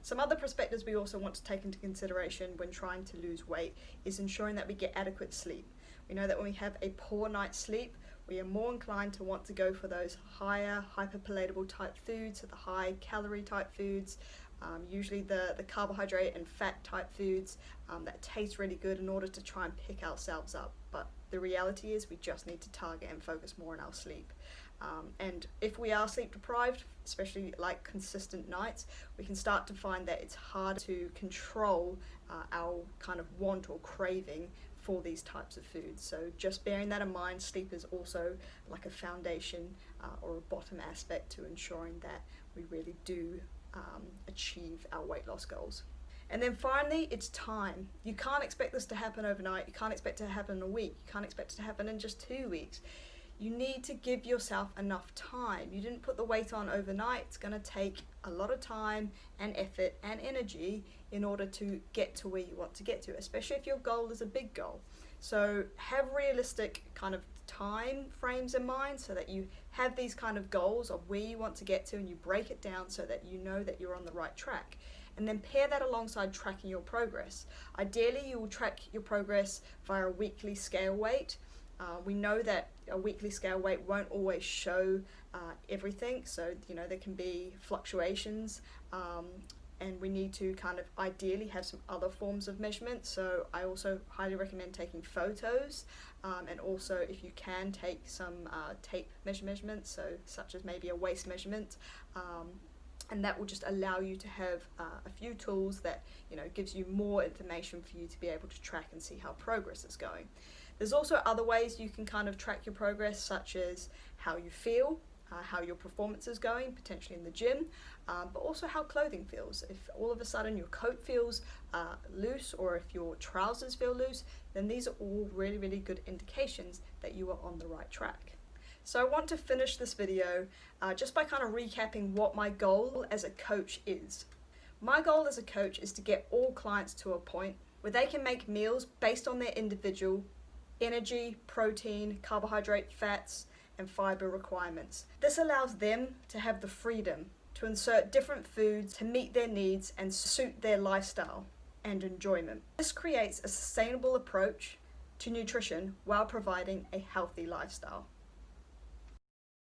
Some other perspectives we also want to take into consideration when trying to lose weight is ensuring that we get adequate sleep. We know that when we have a poor night's sleep, we are more inclined to want to go for those higher hyperpalatable type foods, so the high calorie type foods, usually the carbohydrate and fat type foods that taste really good in order to try and pick ourselves up. But the reality is we just need to target and focus more on our sleep. And if we are sleep deprived, especially like consistent nights, we can start to find that it's hard to control our kind of want or craving for these types of foods. So just bearing that in mind, sleep is also like a foundation or a bottom aspect to ensuring that we really do achieve our weight loss goals. And then finally, it's time. You can't expect this to happen overnight. You can't expect it to happen in a week. You can't expect it to happen in just 2 weeks. You need to give yourself enough time. You didn't put the weight on overnight. It's going to take a lot of time and effort and energy in order to get to where you want to get to, especially if your goal is a big goal. So have realistic kind of time frames in mind so that you have these kind of goals of where you want to get to, and you break it down so that you know that you're on the right track. And then pair that alongside tracking your progress. Ideally, you will track your progress via a weekly scale weight. We know that a weekly scale weight won't always show everything, so there can be fluctuations, and we need to kind of ideally have some other forms of measurement. So I also highly recommend taking photos, and also if you can take some tape measurements, so such as maybe a waist measurement, and that will just allow you to have a few tools that gives you more information for you to be able to track and see how progress is going. There's also other ways you can kind of track your progress, such as how you feel, how your performance is going, potentially in the gym, but also how clothing feels. If all of a sudden your coat feels loose, or if your trousers feel loose, then these are all really, really good indications that you are on the right track. So I want to finish this video just by kind of recapping what my goal as a coach is. My goal as a coach is to get all clients to a point where they can make meals based on their individual energy, protein, carbohydrate, fats, and fiber requirements. This allows them to have the freedom to insert different foods to meet their needs and suit their lifestyle and enjoyment. This creates a sustainable approach to nutrition while providing a healthy lifestyle.